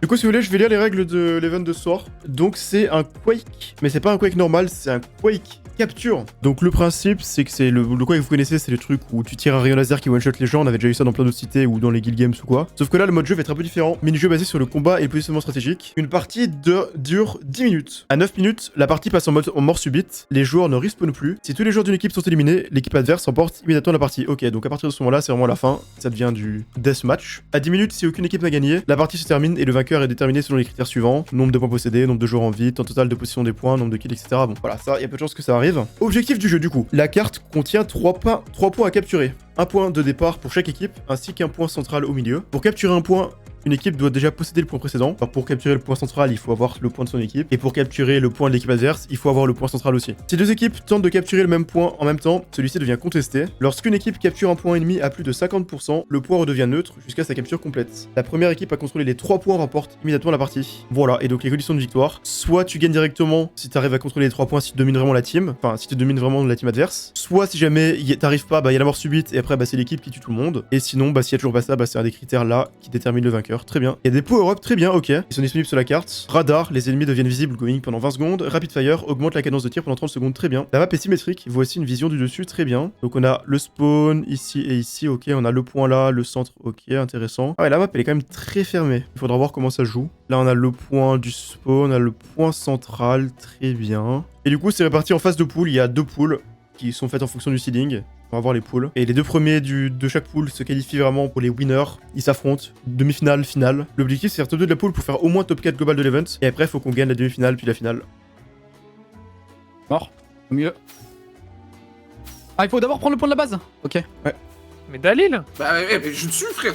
Du coup, si vous voulez, je vais lire les règles de l'event de ce soir. Donc, c'est un Quake, mais c'est pas un Quake normal, c'est un Quake capture. Donc, le principe, c'est que c'est le Quake que vous connaissez, c'est le truc où tu tires un rayon laser qui one-shot les gens. On avait déjà eu ça dans plein d'autres cités ou dans les guild games ou quoi. Sauf que là, le mode jeu va être un peu différent. Mini-jeu basé sur le combat et le positionnement stratégique. Une partie dure 10 minutes. À 9 minutes, la partie passe en mort subite. Les joueurs ne respawnent plus. Si tous les joueurs d'une équipe sont éliminés, l'équipe adverse remporte immédiatement la partie. Ok, donc à partir de ce moment-là, c'est vraiment la fin. Ça devient du deathmatch. À 10 minutes, si aucune équipe n'a gagné, la partie se termine et le vainqueur est déterminé selon les critères suivants. Nombre de points possédés, nombre de joueurs en vie, temps total de possession des points, nombre de kills, etc. Bon, voilà, ça, il y a peu de chances que ça arrive. Objectif du jeu, du coup. La carte contient 3 points à capturer. Un point de départ pour chaque équipe, ainsi qu'un point central au milieu. Pour capturer un point, une équipe doit déjà posséder le point précédent. Alors pour capturer le point central, il faut avoir le point de son équipe. Et pour capturer le point de l'équipe adverse, il faut avoir le point central aussi. Si deux équipes tentent de capturer le même point en même temps, celui-ci devient contesté. Lorsqu'une équipe capture un point ennemi à plus de 50%, le point redevient neutre jusqu'à sa capture complète. La première équipe à contrôler les 3 points remporte immédiatement la partie. Voilà, et donc les conditions de victoire. Soit tu gagnes directement si tu arrives à contrôler les 3 points, si tu domines vraiment la team. Enfin, si tu domines vraiment la team adverse. Soit si jamais t'arrives pas, bah il y a la mort subite et après bah c'est l'équipe qui tue tout le monde. Et sinon, bah s'il y a toujours pas ça, bah c'est un des critères là qui détermine le vainqueur. tracker, très bien. Il y a des power-up, très bien, ok. Ils sont disponibles sur la carte. Radar, les ennemis deviennent visibles going pendant 20 secondes. Rapid fire, augmente la cadence de tir pendant 30 secondes, très bien. La map est symétrique, voici une vision du dessus, très bien. Donc on a le spawn ici et ici, ok. On a le point là, le centre, ok, intéressant. Ah ouais, la map elle est quand même très fermée. Il faudra voir comment ça joue. Là on a le point du spawn, on a le point central, très bien. Et du coup c'est réparti en phase de pool, il y a 2 pools qui sont faites en fonction du seeding. On va voir les poules. Et les 2 premiers de chaque pool se qualifient vraiment pour les winners. Ils s'affrontent. Demi-finale, finale. L'objectif, c'est faire top 2 de la pool pour faire au moins top 4 global de l'event. Et après, il faut qu'on gagne la demi-finale puis la finale. Mort. Au milieu. Ah, il faut d'abord prendre le point de la base. Ok. Mais Dalil. Bah ouais, mais je te suis frère,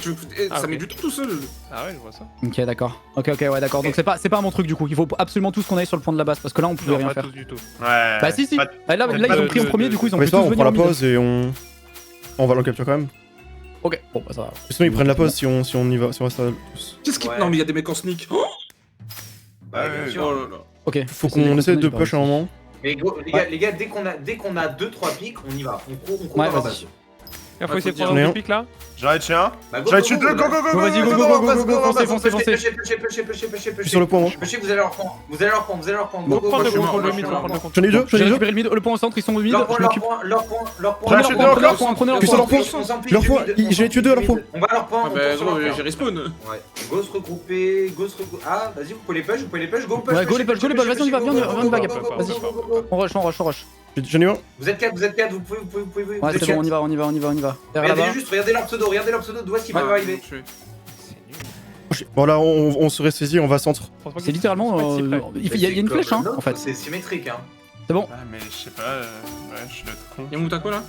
Ah, ça ok. met du temps tout seul. Ah ouais, je vois ça. Ok, d'accord. Ok, ouais, d'accord. Donc c'est pas mon truc du coup. Il faut absolument tous qu'on aille sur le point de la base parce que là on pouvait Non, rien pas faire. tous du tout. Ouais. Bah si. Pas- Ah, là pas ils ont de- pris en premier, de- du coup ils ont Mais pu ça, tous on venir prend en la mid. pause et on va le capture quand même. Ok. Bon bah ça va. Sinon, ils prennent la pause si on y va, si on reste tous. Qu'est-ce qui. Ouais. Non, mais il y a des mecs en sneak. Oh, Bah, bien sûr. oh là là. Ok. Faut qu'on essaie de push un moment. Mais go, les gars, dès qu'on a 2-3 pics, on y va. On court Ouais, dans la vas-y. base. Il faut Ouais, essayer de faut prendre dire. un pic là. J'arrête chien. Bah, J'arrête chien 2, go, go, go, go, Vas-y, go, go, go, go, go, go, go, foncez. Je suis sur le point, moi. Pêchez, vous allez leur prendre. Vous allez leur prendre. Go prendre le je suis contrôle mort, de mid, je suis prendre le contrôle. J'en ai eu 2, J'ai récupéré le point au centre, ils sont au mid. Leur Je point, m'occupe. leur point. J'en ai tué 2 encore. Prenez leur Puis sur leur point. On Leur point, j'en ai tué 2 à leur point. On va leur point. Ah on bah tourne sur gros, leur point. j'ai respawn. Ouais. Go se regrouper, Ah, vas-y, vous pouvez les push, go push. Ouais, go les push, vas-y, on y va, viens, on va, vas-y. On rush. J'en ai eu un. Vous êtes 4, vous pouvez. Ouais, vous êtes c'est bon, quatre. on y va. Derrière là-bas. Regardez leur pseudo, d'où est-ce qu'ils peuvent arriver. C'est nul. Bon, là, on se ressaisit, on va centre. Franchement, C'est littéralement. c'est pas si près. Il y a une flèche, hein, en fait. C'est symétrique, hein. C'est bon, Ah, mais je sais pas. Ouais, je suis là con. Y'a mon taco là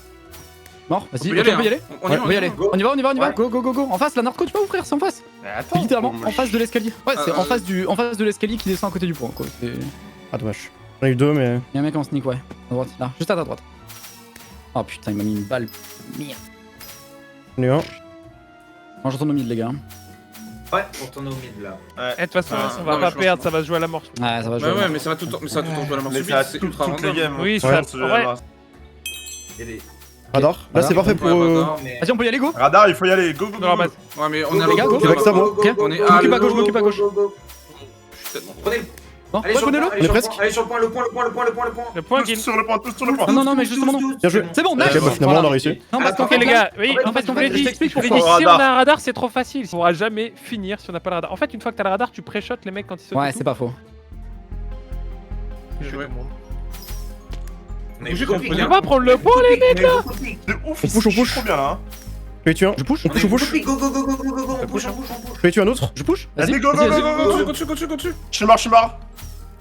mort, vas-y, On peut y aller, on peut y hein. aller. On y Ouais, va, on va y aller. Go. On y va. Ouais. Go. En face, la narco, tu peux ouvrir, c'est en face. Mais C'est attends. littéralement moi, en face de l'escalier. Ouais, c'est Ah, en face de l'escalier qui descend à côté du pont, quoi. C'est- Ah, dommage. J'en ai eu 2, mais. Y'a un mec en sneak, ouais. À droite, là, juste à ta droite. Oh putain, il m'a mis une balle. Merde. J'en ai eu un. Non, je retourne au mid, les gars. Ouais, pour tourner au mid là. Eh, de toute façon, Ah, on non, va mais pas je pense perdre, pas. ça va se jouer à la mort. je pense. Ouais, ça va jouer. Bah ouais, mais ça va tout le temps jouer à la mort Mais subite, ça a c'est toutes ultra les random. games. Oui, Ouais, ça- c'est- ouais. Il y a des. Radar. Là, Voilà. c'est parfait pour. Ouais, bah, mais- Vas-y, on peut y aller, go. Radar, il faut y aller. Go, go, Dans la go. base. Ouais, mais on Go, est go, les gars, go, go. go, C'est avec ça, go, moi. go, Ok. go, On est go, à go, m'occupe à go, gauche, go, m'occupe à go, gauche. go, go. Je suis tellement- Prenez le. Non, Allez ouais, sur le prenez-le. point, allez sur le presque. point, allez sur le point, le point. Le point Tous qui. sur le point, tous sur le point. Non, mais justement, non. Bien joué. C'est bon, Ok, nice. bah finalement, on a réussi. Non, parce qu'en Ok, fait, Ok, les gars, oui, en fait, je vous l'ai dit, je t'explique je vous l'ai pourquoi. dit, si on Radar. a un radar, c'est trop facile. On pourra jamais finir si on n'a pas le radar. En fait, une fois que t'as le radar, tu pré-shot les mecs quand ils sautent. Ouais, et tout. c'est pas faux. Je joué. tout le monde. Mais Bougez go, qu'on pique, peut hein. On va prendre le point, les mecs. Mais go, pique. De ouf, On push, on push. trop bien là. Je vais tuer un. Je push, On push, on push. Go, go, go, go, go, go, go, on push. Je vais tuer un autre. je push. Vas-y, Vas-y, go, go, vas-y, go, vas-y. go, go. Continue. Je suis mort.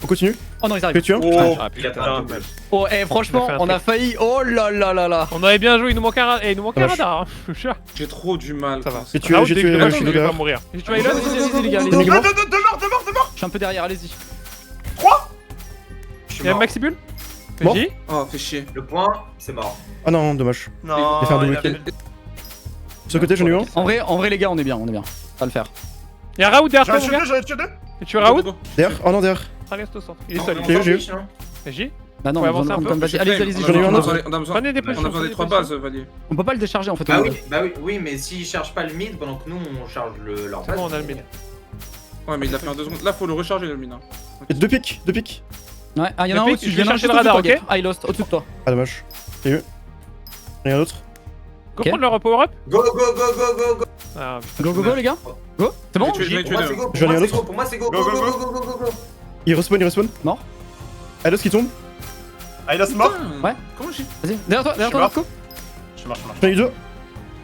On continue. Oh non, ils Je vais arrivent. tuer un. Oh, Ah, Il a putain. pas un double. Oh, franchement, On a fait un on a failli. Oh là là là là. On aurait bien joué, il nous manquait un radar. Il nous manquait un Dommage. radar. Hein. J'ai trop du mal. Ça va. J'ai tué, Raoult, j'ai dès tué, que je je suis vais là. pas mourir. J'ai tué Allez, Elon. allez, les gars, T'es mort. Deux morts. Je suis un peu derrière, allez-y. Je suis Il y a un mort. Maxi Bull. Mort. Vas-y. Oh, fais chier. Le point, c'est mort. Ah non, dommage. Non, J'ai fait un double il a kill. fait- Sur le côté, j'en ai eu un. En vrai, les gars, on est bien. Ça va le faire. Il y a Raoult derrière J'en toi, ai mon gars. tué deux, j'en ai tué deux. Et tu es Raoult. Derrière. Oh non, derrière. Reste au centre. Il est Non, seul. on J'ai eu, s'en j'ai eu. fiche, hein. Vas-y. Bah non, Ouais, on va avancez un prendre peu. comme vas-y. Allez-y, J'en ai eu un autre. On a besoin Prenez des positions. on a besoin des 3 bases, Valier. On peut pas le décharger en fait. Bah on- oui, mais s'ils chargent pas le mid pendant que nous on charge leur C'est bon, on a le mid. Ouais, mais il l'a fait en 2 secondes. Là, faut le recharger le mine. hein. Et deux pics, deux pics. Ouais, ah, y'en a Le un pic, au-dessus. je vais y'en a un chercher juste le radar, au-dessus de toi, ok Gabe. I lost, au-dessus de toi. Ah dommage. J'ai eu. J'en ai un autre. Go Ok. prendre leur power up. Go, go, go, go, go, go. Ah, Go, les gars. Go. C'est bon. Tu es Pour moi c'est go, J'en ai un autre. pour moi c'est go, Go, go, go, go, go. go, go, go, go. Il respawn, il respawn. Mort. Alos qui tombe. Ah, il a ce mort. Ouais. Comment j'ai. Vas-y. Derrière toi, Je suis Marco. Je suis mort. J'en ai eu deux.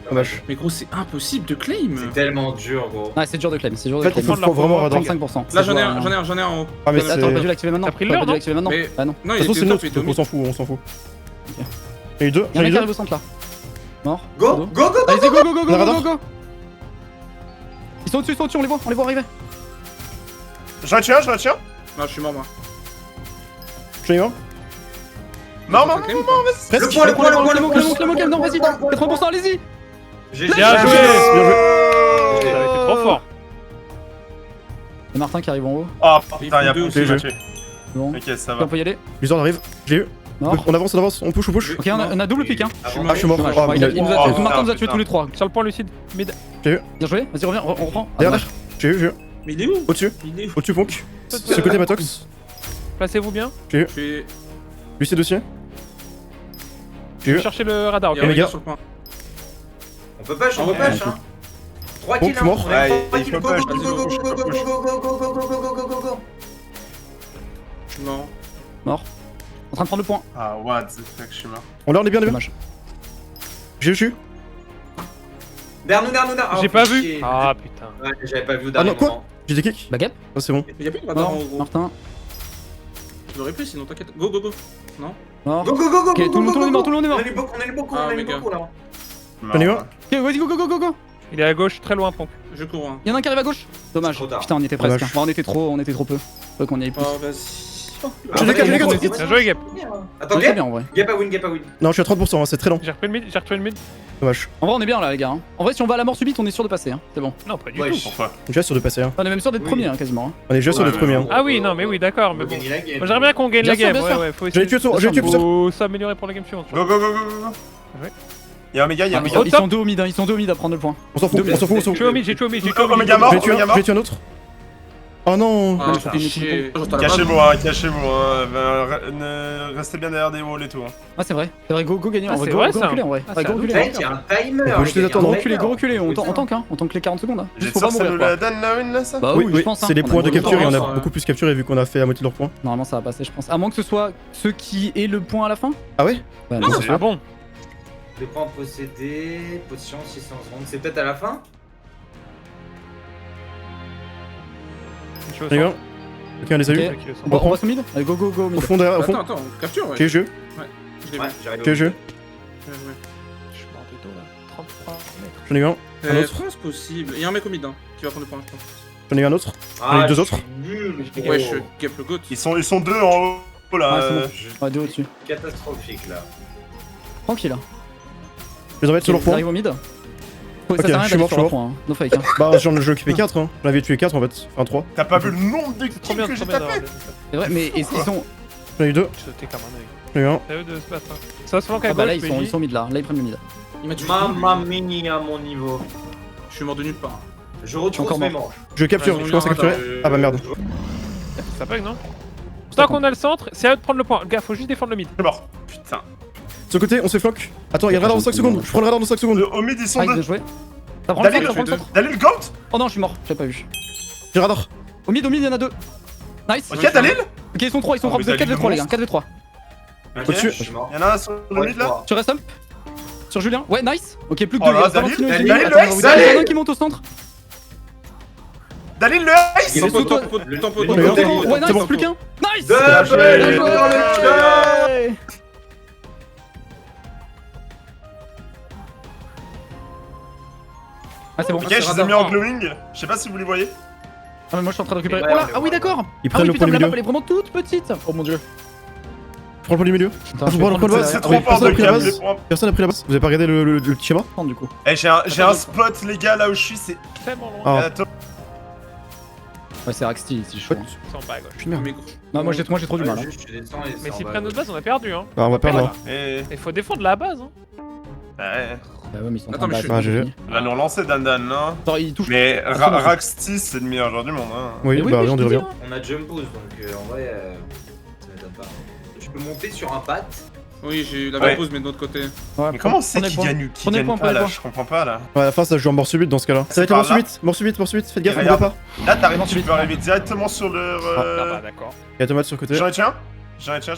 Dommage. Mais gros, c'est impossible de claim. C'est tellement dur, gros. Ouais, c'est dur de claim. C'est dur de En fait, il claim. faut vraiment radar. 35%. Là, j'en ai un en haut. Ah mais Attends, t'aurais pas dû c'est. l'activer maintenant. T'as pris T'aurais l'heure, pas dû non l'activer maintenant. Mais- Bah non. Non, De il toute façon, c'est était notre, top, il était donc au on mid. s'en fout, on s'en fout. J'en ai eu deux, Y'en j'en a ai un eu qui deux. arrive au centre là. Mort. Go, Dos. go, go, go. Allez, go. On a radar. Ils sont au-dessus, on les voit arriver. J'en ai tué un, j'en ai tué un. Non, je suis mort, moi. J'en ai eu un. Non, Ça non, claim ou pas Le Presque. point, le point, le point, le Clément, point. Clément, Clément, non, vas-y. 80%, allez-y. J'ai Bien j'ai- joué. Bien Ça a été trop fort. C'est Martin qui arrive en haut. Oh putain, il y a Deux, poussé, il c'est m'a tué. Bon. Ok, ça On va. peut y aller. L'usure arrive. J'ai eu. Mort. On avance, on push, on push. Ok, on a double pick, hein. Ah, je suis mort. Dommage. Ah, Ouais, il a- il nous a- Oh, Martin nous a putain. tué tous les trois. Sur le point lucide. Mid. Bien joué. Vas-y, reviens, on reprend. Ah, Derrière, dommage. J'ai. Mais il est où Au-dessus. Il est où Au-dessus, Ponk. Ce côté, Matox. Placez-vous bien. Je suis. Lucide aussi. Je vais chercher le radar, ok. Il y a un Omega. gars sur le point. On peut push, on peut Ouais, push, hein. 3 Bon, kills, je suis mort. on a Ouais, 3 il kills. faut Go, push, go, vas-y, go, go go, push, go, go go, push. go, go, go, go, go, go, go, go, go, go. Non. En train de prendre le point. Ah, what the fuck, je suis mort. On est bien, Dommage. J'ai. Dernouna. J'ai pas vu. Ah putain. Ouais, j'avais pas vu au Ah dernier non, quoi moment. J'ai des kicks. Baguette. Ah, c'est bon. Mais y'a plus de radar en Mort. gros. Martin. Je l'aurais pris sinon t'inquiète. Go. Non. Mort. Go, go, go, go, Ok, go, tout le monde go, est mort, tout le monde est mort. On est beaucoup, Ah, on est méga. beaucoup là. J'en ai un. Mort. Ok, vas-y, go. Il est à gauche, très loin, Ponk. Je cours. Hein. Il y en a un qui arrive à gauche. Dommage. Trop tard. Putain, on y était presque. Dommage. Bon, on était trop peu. Faut qu'on y aille plus. Oh vas-y. J'ai des cartes, j'ai des cartes. Bien joué, Gap. Attends, On est très Gap bien en vrai. Gap à win. Non, je suis à 30%, hein, c'est très long. J'ai repris le mid. Dommage. En vrai, on est bien là, les gars. hein. En vrai, si on va à la mort subite, on est sûr de passer. Hein. C'est bon. Non, pas du Ouais, tout. Pourquoi On est déjà sûr de passer. Hein. On est même sûr d'être Oui. premier, hein, quasiment. hein. On est déjà sûr Ouais, d'être premier. ouais, Hein. Ah oui, non, mais oui, d'accord, On mais va bon. gagner la game. Moi, j'aimerais bien qu'on gagne Bien la sûr, game. bien sûr. Ouais, faut J'allais essayer. tuer tour, j'allais tuer plusieurs. Faut s'améliorer pour la game suivante. Go. Y'a Omega, y'a Ah, Omega. Au ils top. sont deux au mid, hein, ils sont deux au mid à prendre le point. On s'en fout, on s'en fout. J'ai tué au mid, j'ai tué au mid. Omega mort, J'ai tué Omega un, mort. j'ai tué un autre. Oh non. Ah, je suis chier. J'entends la balle. Cachez-vous. Restez bien derrière des walls et tout. hein. Ah, c'est vrai, go gagner. Ah, En vrai, c'est go vrai, go ça. reculer en vrai. Ah, Ouais, c'est go un reculer. Ouais, il y a un timer. On peut juste les attendre. Go reculer, on tank, hein. On tank les 40 secondes. hein. J'ai Juste pour pas ça nous mourir. la quoi. donne la win là ça Bah oui, je pense. hein. C'est les On a points de beaucoup capture et on temps, a hein. beaucoup plus capturé vu qu'on a fait à moitié de leurs points. Normalement, ça va passer, je pense. À moins que ce soit ceux qui aient le point à la fin. Ah ouais? Ouais, non, c'est Ah bon? Le point possédé, potion 600 secondes. C'est peut-être à la fin? Je suis au Les gars. centre. Ok, on les a eu. Ok. Ok, au centre. On passe au mid. Allez, go Au mid. fond, derrière, au fond. Attends, capture ouais. Quel jeu? Je l'ai Ouais, vu. j'arrive. Quel jeu? Je suis mort de dos là. 33 mètres. J'en ai eu un. Un autre. Je pense possible. Y'a un mec au mid hein, qui va prendre le point, je pense. J'en ai eu un autre. Ah, Avec deux je autres. suis nul. Ouais, gros. je gap le goat. Ils sont deux en haut là. Ouais, c'est bon. Ouais, deux au-dessus. Catastrophique là. Tranquille. Je les envoie sur leur Ils point. arrivent au mid. Ça Ok, sert à rien je suis d'aller mort, sur je leur suis point. hein. No fake. hein. Bah, j'en ai occupé 4. Hein. J'en avais tué 4 en fait. Enfin 3. T'as pas vu le nombre de C'est trop kills bien, que trop j'ai bien tapé? d'avoir des- C'est vrai, mais ils sont. J'en ai eu 2. Je sautais comme un œil. J'en ai eu un. C'est à eux de se battre. hein. Ça se flanque à Ah bah là, gauche, ils sont mid là. Là, ils prennent le mid. Il m'a tué. Mamma mia à mon niveau. Je suis mort de nulle part. Je retrouve Encore mes mort. manches. Je capture, Ouais, je commence à attends, capturer. Ah bah merde. Ça bug, non? Tant qu'on a le centre, c'est à eux de prendre le point. Gars, faut juste défendre le mid. Je suis mort. Putain. De ce côté, on se flanque. Attends, il y a le radar dans 5 secondes. Je prends le radar dans 5 secondes. Au mid ils sont Ah, bien deux. joué. Ça prend le Dalil, centre, ça prend le centre. Dalil Goat. Oh non, je suis mort. J'avais pas vu. J'ai le radar. Au mid, il y en a deux. Nice. Ok Dalil. Ok, ils sont 3, ils sont Oh, 3. mais Vous êtes 4 Dalil, v 3 les gars. monstre. 4 v 3. Ok. Au-dessus. Je suis mort. Y'en a un sur le mid là. Tu restes up. Sur Julien. Ouais, nice. Ok, plus que Oh 2. là, Il reste Dalil, Valentino et Dalil, Julien. Dalil, Attends, on va vous dire, Dalil. il y en a un qui monte au centre. Dalil le ice. Il est sous toi. Tempo. Le- Tempo. le- Ouais, C'est nice, bon. plus qu'un. Nice. Double Bien le joué. Ah, c'est bon. Ok, je les ai mis en glowing. Je sais pas si vous les voyez. Ah, mais moi je suis en train de récupérer. Ouais, Oh là, ouais, ah oui, ouais. d'accord. Ils Ah prennent oui, le putain, point la du map milieu. elle est vraiment toute petite. Oh mon dieu. Je prends le point du milieu. Putain, Ah, je faut vais prendre le point de ça. base. C'est Ah trop oui, fort de personne a pris la cap les base. points. Personne n'a pris la base. Vous avez pas regardé le petit schéma? prendre, du coup. Eh, j'ai un spot les gars là où je suis, c'est. Tellement loin. Ah. Attends. Ouais, c'est Raxty ici, je crois. Ils sont bas à gauche. Je suis merde. Non, moi j'ai trop du mal. hein. Juste, je descends et Mais c'est s'ils en bas. prennent notre base, on a perdu, hein. Bah, on va perdre là. Eh. Il faut défendre la base, hein. Ouais. Bah ouais, mais ils sont en Attends, train de mais base. Ah, GG. Il va nous relancer Dan Dan là. Genre, ils touchent. Mais Ah, c'est bon. Raxty c'est le meilleur joueur du monde hein. Oui, Mais bah oui, je on te dirait dis, bien. hein. On a jump boost donc en vrai, ça m'étonne pas. Je peux monter sur un pat. Oui, j'ai eu la Ouais. même pause, mais de l'autre côté. Ouais, Mais comment c'est prenez le qu'il point. gagne ou qu'il Prenez le gagne point, pas prenez le là? point. Je comprends pas là. Ouais, à la fin, ça se joue en mort subite dans ce cas-là. Ça va être par mort là. subite, mort subite, mort subite. Faites gaffe, on Regarde. voit pas. Là t'arrives, Non, tu tu peux arriver directement sur leur. Ah bah d'accord. Il y a Tomate sur le côté. J'en ai tiens. J'en ai tiens.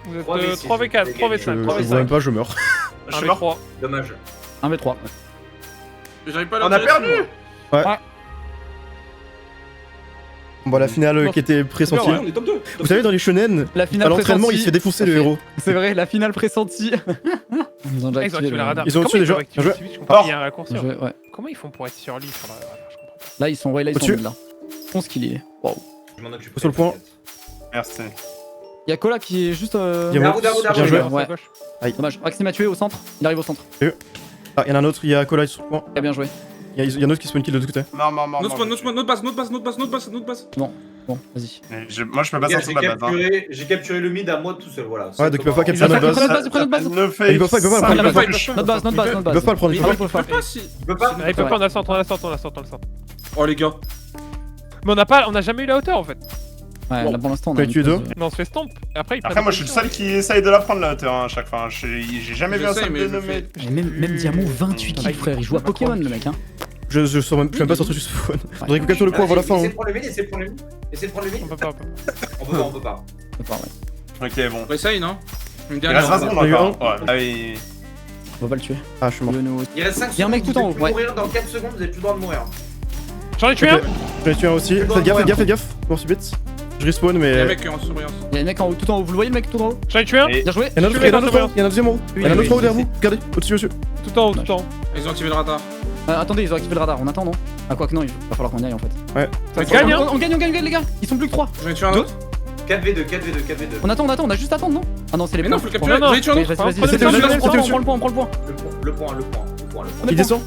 Vous êtes 3v6, 3v4, c'est 3v5, Je 3v5. vois même pas, je meurs. Je suis mort. 3. Dommage. 1v3. Mais j'arrive pas à On leur a tirer perdu. dessus. Bon, la finale qui était pressentie. Ouais, on est top 2. Vous savez, dans les shonen, La à finale l'entraînement, il se fait pressentie. défoncer le héros. C'est vrai, la finale pressentie. Ils ont déjà Ils ont activé activé le radar. Ils ont Comment tué déjà. peuvent activer Bien aussi vite Je comprends pas. Il y a un raccourci. Bien joué, ouais. Comment ils font pour être sur lui sur le radar Je comprends pas. Là, ils sont ouais, là, ils sont Au-dessus. mid, là. Je pense qu'il est. Waouh. Je m'en occupe. Sur le point. Merci. Il y a Kola qui est juste. Bien Daru, Daru, Daru. Bien joué. Ouais. À gauche. Dommage. Maxime m'a tué au centre. Il arrive au centre. Ah, il y en a un autre, il y a Cola sur le point. Très bien joué. Il y a un autre qui spawn kill de l'autre côté. Mort. Notre spawn, notre base, notre base. Bon, vas-y. Moi je peux pas Regarde, sortir de la base. hein. J'ai capturé le mid à moi tout seul, voilà. Ouais, donc ils peuvent pas Ils capturer notre attaquent, base. ils prennent notre base. No face. Ils peuvent pas le Ah, prendre. la Ils base, notre base. peuvent pas le prendre. Ils Ils peuvent pas le prendre. Ils peuvent peuvent pas. pas si. Je peux pas. Ah, il peut pas, on a le centre, on a le centre, on a le centre, on a le centre. Oh les gars. Mais on a jamais eu la hauteur en fait. Ouais, Bon. là pour l'instant on Ouais, a tu es une deux. phase, Mais on se fait stomp. Après, ils Après, prennent moi, je suis le seul qui essaye de la prendre la hauteur hein, à chaque fois. hein. J'ai jamais vu un J'essaye, seul mais je dénommé. Et même Diamant 28 kills frère, il joue à Pokémon le mec hein. Je suis même pas sorti du spawn. Faudrait qu'on capture le point avant la fin. Essayez hein. de prendre le mid, essayez de prendre le mid. Essayez de prendre le mid. On peut pas. On peut pas. D'accord, ouais. Ok, bon. On essaye, non? Une Il dernière. reste 20 secondes Il y en a eu encore. Ouais. Ah oui. On va pas le tuer. Ah, je suis mort. Le nous- Il reste 5 secondes. Il y a un mec tout en haut, Vous ouais. pouvez mourir dans 4 secondes, vous avez plus le droit de mourir. J'en ai tué un. Ok. J'en ai tué un aussi. Faites gaffe. Mort subite. Je respawn, Il y a un mais. mec qui est en surveillance. Il y a un mec en haut, tout en haut, vous le voyez le mec tout en haut? J'en ai tué un. Et- Bien joué. Il y en a un autre, Je il y en a un vais autre, dans il y en a un deuxième en haut. Il y en a un autre en haut derrière vous. Regardez, au-dessus, monsieur. Tout en haut, tout en haut. Ils ont activé le radar. Attendez, ils ont activé le radar, on attend non? Ah quoi que non, il va falloir qu'on y aille en fait. Ça gagne hein. On gagne les gars. Ils sont plus que 3. J'en ai tué un autre. 4v2. On attend, on a juste à attendre non? Ah non, c'est les Mais points. non, faut le capturer. non, J'en ai tué un Ok, autre. vas-y, Prenez vas-y, le temps, vas-y, prenez le temps. on prend le point. Le point. Il descend.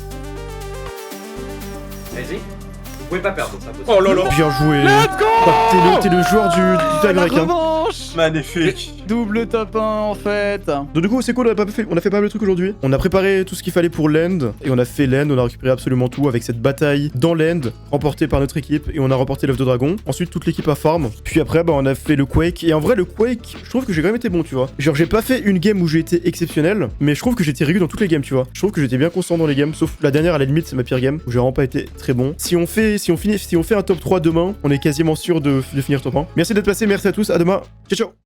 Vas-y. Vous pouvez pas perdre, ça. Oh là là. Bien joué. Let's go. Bah, T'es le joueur du time La break. Hein. revanche. Magnifique. Double top 1 en fait. Donc du coup c'est cool, on a fait pas mal de trucs aujourd'hui. On a préparé tout ce qu'il fallait pour l'end, et on a fait l'end, on a récupéré absolument tout avec cette bataille dans l'end, remportée par notre équipe, et on a remporté l'œuf de dragon. Ensuite toute l'équipe à farm, puis après bah on a fait le Quake, et en vrai le Quake, je trouve que j'ai quand même été bon tu vois. Genre j'ai pas fait une game où j'ai été exceptionnel, mais je trouve que j'étais régulier dans toutes les games tu vois. Je trouve que j'étais bien constant dans les games, sauf la dernière à la limite c'est ma pire game, où j'ai vraiment pas été très bon. Si on fait un top 3 demain, on est quasiment sûr de finir top 1. Merci d'être passé, merci à tous, à demain, ciao ciao.